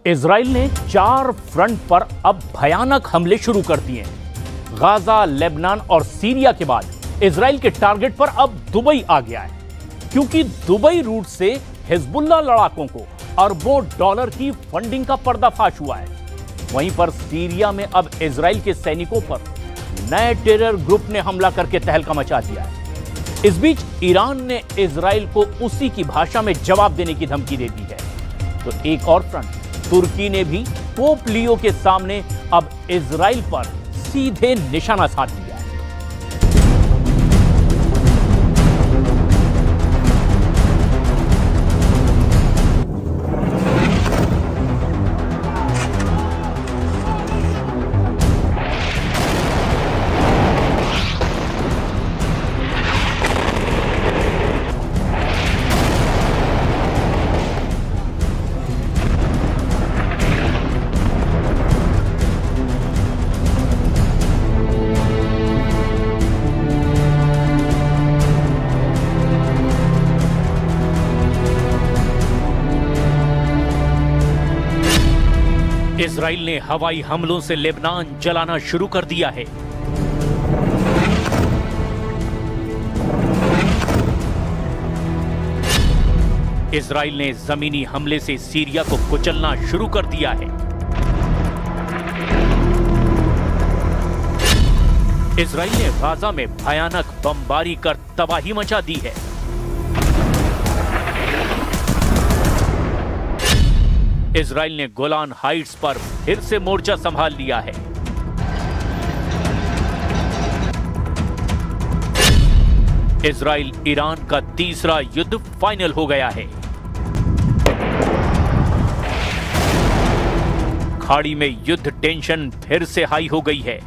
Israel ने 4 front पर अब भयानक हमले शुरू कर दिए हैं। गाजा, लेबनान और सीरिया के बाद इजराइल के टारगेट पर अब दुबई आ गया है, क्योंकि दुबई रूट से हिजबुल्लाह लड़ाकों को अरबों डॉलर की फंडिंग का पर्दाफाश हुआ है। वहीं पर सीरिया में अब इजराइल के सैनिकों पर नए टेरर ग्रुप ने हमला करके तहलका मचा दिया है। इस बीच ईरान ने इजराइल को उसी की भाषा में जवाब देने की धमकी दे दी है। तो एक और फ्रंट, तुर्की ने भी पोप लियो के सामने अब इजराइल पर सीधे निशाना साध दिया है। इजराइल ने हवाई हमलों से लेबनान जलाना शुरू कर दिया है। इजराइल ने जमीनी हमले से सीरिया को कुचलना शुरू कर दिया है। इजराइल ने गाजा में भयानक बमबारी कर तबाही मचा दी है। इजराइल ने गोलान हाइट्स पर फिर से मोर्चा संभाल लिया है। इजराइल ईरान का तीसरा युद्ध फाइनल हो गया है। खाड़ी में युद्ध टेंशन फिर से हाई हो गई है।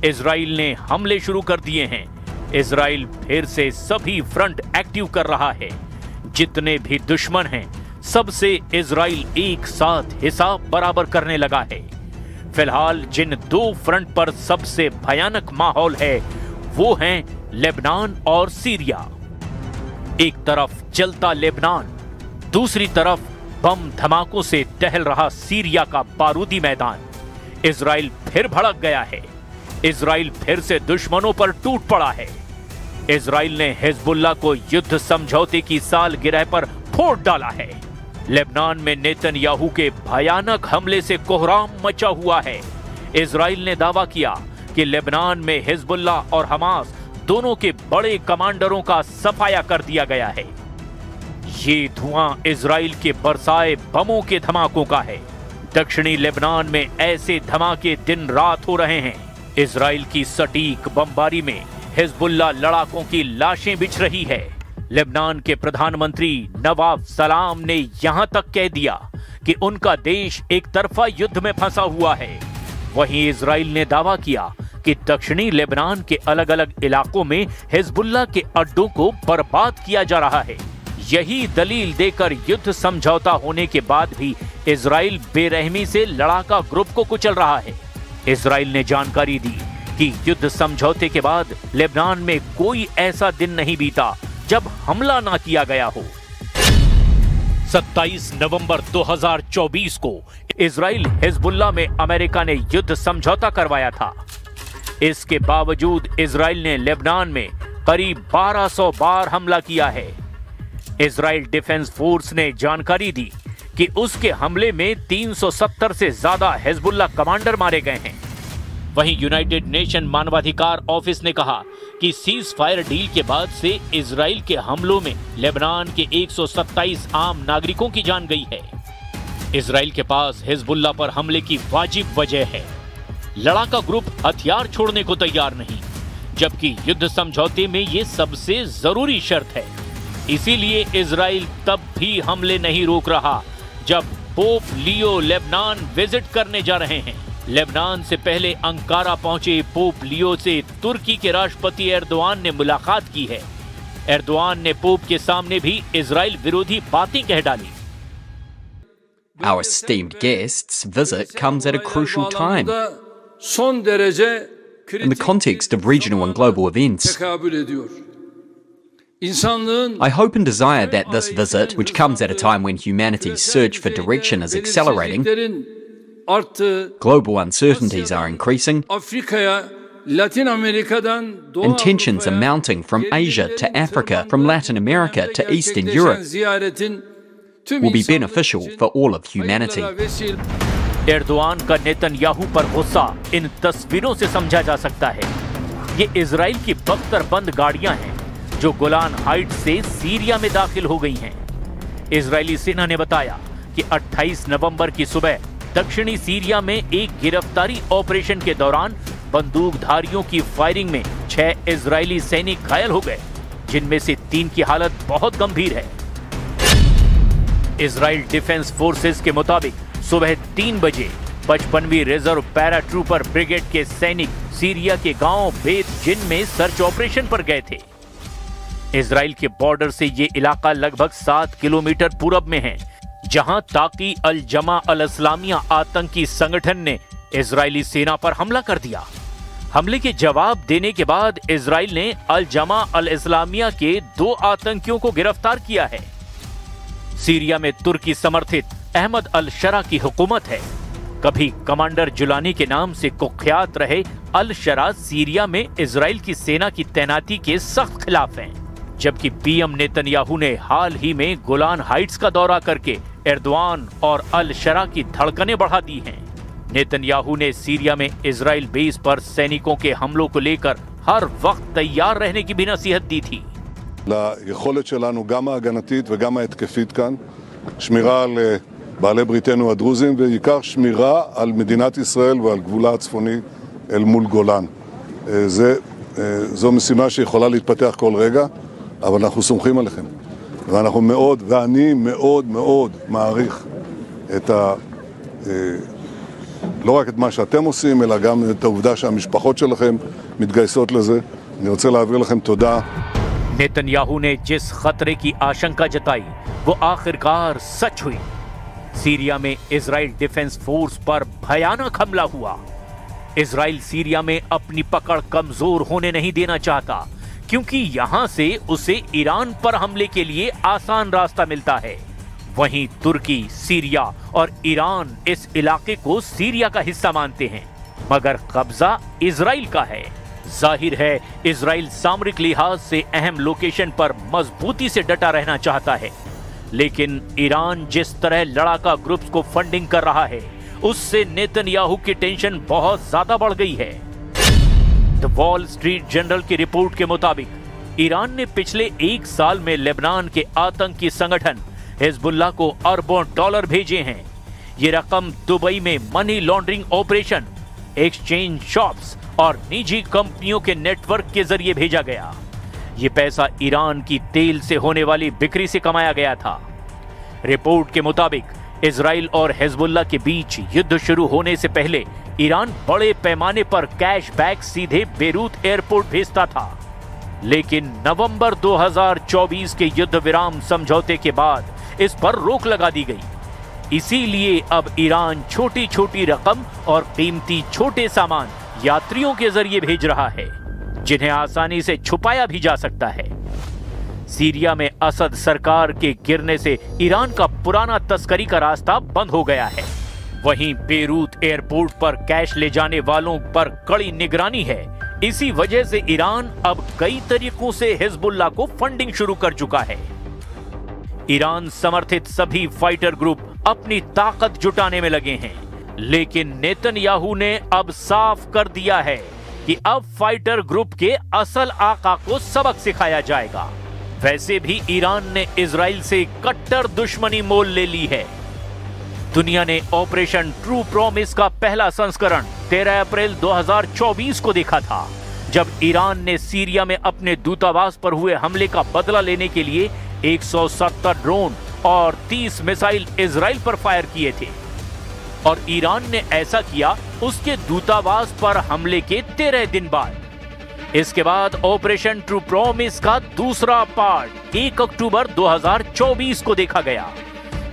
इजराइल ने हमले शुरू कर दिए हैं। इजराइल फिर से सभी फ्रंट एक्टिव कर रहा है। जितने भी दुश्मन हैं, सबसे इजराइल एक साथ हिसाब बराबर करने लगा है। फिलहाल जिन 2 फ्रंट पर सबसे भयानक माहौल है, वो हैं लेबनान और सीरिया। एक तरफ जलता लेबनान, दूसरी तरफ बम धमाकों से टहल रहा सीरिया का बारूदी मैदान। इजराइल फिर भड़क गया है। इजराइल फिर से दुश्मनों पर टूट पड़ा है। इजराइल ने हिजबुल्लाह को युद्ध समझौते की सालगिरह पर फोड़ डाला है। लेबनान में नेतन्याहू के भयानक हमले से कोहराम मचा हुआ है। इजराइल ने दावा किया कि लेबनान में हिजबुल्लाह और हमास दोनों के बड़े कमांडरों का सफाया कर दिया गया है। ये धुआं इजराइल के बरसाए बमों के धमाकों का है। दक्षिणी लेबनान में ऐसे धमाके दिन रात हो रहे हैं। इजराइल की सटीक बमबारी में हिजबुल्लाह लड़ाकों की लाशें बिछ रही है। लेबनान के प्रधानमंत्री नवाब सलाम ने यहां तक कह दिया कि उनका देश एक तरफा युद्ध में फंसा हुआ है। वहीं इजराइल ने दावा किया कि दक्षिणी लेबनान के अलग अलग इलाकों में हिजबुल्लाह के अड्डों को बर्बाद किया जा रहा है। यही दलील देकर युद्ध समझौता होने के बाद भी इजराइल बेरहमी से लड़ाका ग्रुप को कुचल रहा है। इजराइल ने जानकारी दी कि युद्ध समझौते के बाद लेबनान में कोई ऐसा दिन नहीं बीता जब हमला ना किया गया हो। 27 नवंबर 2024 को इजराइल हिजबुल्लाह में अमेरिका ने युद्ध समझौता करवाया था। इसके बावजूद इजराइल ने लेबनान में करीब 1200 बार हमला किया है। इजराइल डिफेंस फोर्स ने जानकारी दी कि उसके हमले में 370 से ज्यादा हिजबुल्लाह कमांडर मारे गए हैं। वहीं यूनाइटेड नेशन मानवाधिकार ऑफिस ने कहा कि सीज फायर डील के बाद से इजराइल के हमलों में लेबनान के 127 आम नागरिकों की जान गई है। इजराइल के पास हिजबुल्लाह पर हमले की वाजिब वजह है। लड़ाका ग्रुप हथियार छोड़ने को तैयार नहीं, जबकि युद्ध समझौते में ये सबसे जरूरी शर्त है। इसीलिए इजराइल तब भी हमले नहीं रोक रहा जब पोप लियो लेबनान विजिट करने जा रहे हैं। लेबनान से पहले अंकारा पहुंचे पोप लियो से तुर्की के राष्ट्रपति एर्दोआन ने मुलाकात की है। एर्दोआन ने पोप के सामने भी इजराइल विरोधी बातें कह डाली। Our esteemed guest's visit comes at a crucial time in the context of regional and global events. I hope and desire that this visit, which comes at a time when humanity's search for direction is accelerating, global uncertainties are increasing, and tensions are mounting from Asia to Africa, from Latin America to Eastern Europe, will be beneficial for all of humanity. Erdogan का Netanyahu पर गुस्सा इन तस्वीरों से समझा जा सकता है। ये इजराइल की बख्तरबंद गाड़ियां हैं जो गोलान हाइट्स से सीरिया में दाखिल हो गई हैं। इजरायली सेना ने बताया कि 28 नवंबर की सुबह दक्षिणी सीरिया में एक गिरफ्तारी ऑपरेशन के दौरान बंदूकधारियों की फायरिंग में 6 इजरायली सैनिक घायल हो गए, जिनमें से 3 की हालत बहुत गंभीर है। इजराइल डिफेंस फोर्सेस के मुताबिक सुबह 3 बजे 55वीं रिजर्व पैरा ट्रूपर ब्रिगेड के सैनिक सीरिया के गांव बेत जिन में सर्च ऑपरेशन पर गए थे। इजराइल के बॉर्डर से ये इलाका लगभग 7 किलोमीटर पूरब में है, जहां ताकी अल जमा अल इस्लामिया आतंकी संगठन ने इजरायली सेना पर हमला कर दिया। हमले के जवाब देने के बाद इजराइल ने अल जमा अल इस्लामिया के 2 आतंकियों को गिरफ्तार किया है। सीरिया में तुर्की समर्थित अहमद अल शरा की हुकूमत है। कभी कमांडर जुलानी के नाम से कुख्यात रहे अल शरा सीरिया में इजराइल की सेना की तैनाती के सख्त खिलाफ हैं, जबकि पीएम नेतन्याहू ने हाल ही में गोलान हाइट्स का दौरा करके एर्दोआन और अल शरा की धड़कनें बढ़ा दी हैं। नेतन्याहू ने सीरिया में इजराइल बेस पर सैनिकों के हमलों को लेकर हर वक्त तैयार रहने की भी नसीहत दी थी। ליכולת שלנו גם ההגנתית וגם ההתקפית כאן, שמירה על בעלי בריתנו הדרוזים, ועיקר שמירה על מדינת ישראל ועל גבולה הצפוני אל מול גולן. זו משימה שיכולה להתפתח כל רגע, אבל אנחנו סומכים עליכם. ואנחנו מאוד, ואני מאוד מאוד מעריך את לא רק את מה שאתם עושים, אלא גם את העובדה שהמשפחות שלכם מתגייסות לזה. אני רוצה להעביר לכם תודה. नेतन्याहू ने जिस खतरे की आशंका जताई वो आखिरकार सच हुई। सीरिया में इजराइल डिफेंस फोर्स पर भयानक हमला हुआ। इजराइल सीरिया में अपनी पकड़ कमजोर होने नहीं देना चाहता, क्योंकि यहां से उसे ईरान पर हमले के लिए आसान रास्ता मिलता है। वहीं तुर्की, सीरिया और ईरान इस इलाके को सीरिया का हिस्सा मानते हैं, मगर कब्जा इजराइल का है। जाहिर है इजराइल सामरिक लिहाज से अहम लोकेशन पर मजबूती से डटा रहना चाहता है, लेकिन ईरान जिस तरह लड़ाका ग्रुप्स को फंडिंग कर रहा है उससे नेतन्याहू की टेंशन बहुत ज्यादा बढ़ गई है। द वॉल स्ट्रीट जर्नल की रिपोर्ट के मुताबिक ईरान ने पिछले 1 साल में लेबनान के आतंकी संगठन हिजबुल्लाह को अरबों डॉलर भेजे हैं। ये रकम दुबई में money laundering operation, exchange shops और निजी कंपनियों के नेटवर्क के जरिए भेजा गया। ये पैसा ईरान की तेल से होने वाली बिक्री से कमाया गया था। रिपोर्ट के मुताबिक इजराइल और हिजबुल्लाह के बीच युद्ध शुरू होने से पहले ईरान बड़े पैमाने पर कैशबैक सीधे बेरूत एयरपोर्ट भेजता था, लेकिन नवंबर 2024 के युद्ध विराम समझौते के बाद इस पर रोक लगा दी गई। इसीलिए अब ईरान छोटी छोटी रकम और कीमती छोटे सामान यात्रियों के जरिए भेज रहा है, जिन्हें आसानी से छुपाया भी जा सकता है। सीरिया में असद सरकार के गिरने से ईरान का पुराना तस्करी का रास्ता बंद हो गया है। वहीं बेरूत एयरपोर्ट पर कैश ले जाने वालों पर कड़ी निगरानी है। इसी वजह से ईरान अब कई तरीकों से हिजबुल्लाह को फंडिंग शुरू कर चुका है। ईरान समर्थित सभी फाइटर ग्रुप अपनी ताकत जुटाने में लगे हैं, लेकिन नेतन्याहू ने अब साफ कर दिया है कि अब फाइटर ग्रुप के असल आका को सबक सिखाया जाएगा। वैसे भी ईरान ने इजराइल से कट्टर दुश्मनी मोल ले ली है। दुनिया ने ऑपरेशन ट्रू प्रॉमिस का पहला संस्करण 13 अप्रैल 2024 को देखा था, जब ईरान ने सीरिया में अपने दूतावास पर हुए हमले का बदला लेने के लिए 170 ड्रोन और 30 मिसाइल इजराइल पर फायर किए थे। और ईरान ने ऐसा किया उसके दूतावास पर हमले के 13 दिन बाद। इसके बाद ऑपरेशन ट्रू प्रॉमिस का दूसरा पार्ट 1 अक्टूबर 2024 को देखा गया,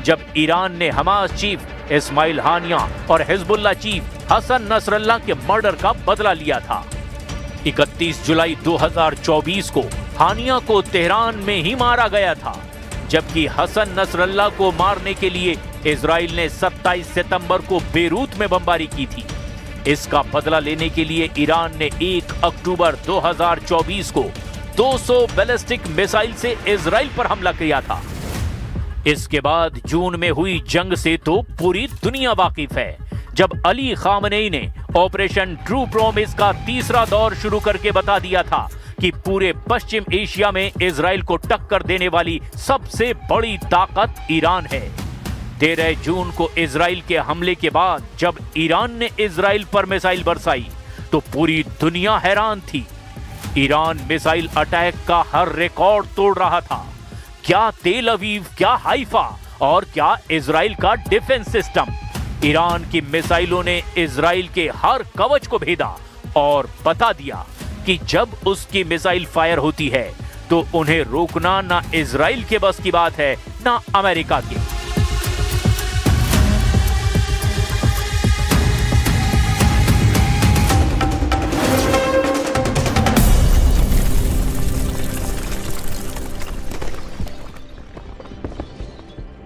जब ईरान ने हमास चीफ इस्माइल हानिया और हिजबुल्लाह चीफ हसन नसरल्लाह के मर्डर का बदला लिया था। 31 जुलाई 2024 को हानिया को तेहरान में ही मारा गया था, जबकि हसन नसरल्लाह को मारने के लिए इजराइल ने 27 सितंबर को बेरूत में बमबारी की थी। इसका बदला लेने के लिए ईरान ने 1 अक्टूबर 2024 को 200 बैलिस्टिक मिसाइल से इजराइल पर हमला किया था। इसके बाद जून में हुई जंग से तो पूरी दुनिया वाकिफ है, जब अली खामनेई ने ऑपरेशन ट्रू प्रॉमिस का तीसरा दौर शुरू करके बता दिया था कि पूरे पश्चिम एशिया में इजराइल को टक्कर देने वाली सबसे बड़ी ताकत ईरान है। 13 जून को इजराइल के हमले के बाद जब ईरान ने इजराइल पर मिसाइल बरसाई तो पूरी दुनिया हैरान थी। ईरान मिसाइल अटैक का हर रिकॉर्ड तोड़ रहा था। क्या तेल अवीव, क्या हाइफा और क्या इजराइल का डिफेंस सिस्टम। ईरान की मिसाइलों ने इजराइल के हर कवच को भेदा और बता दिया कि जब उसकी मिसाइल फायर होती है तो उन्हें रोकना ना इजराइल के बस की बात है, ना अमेरिका की।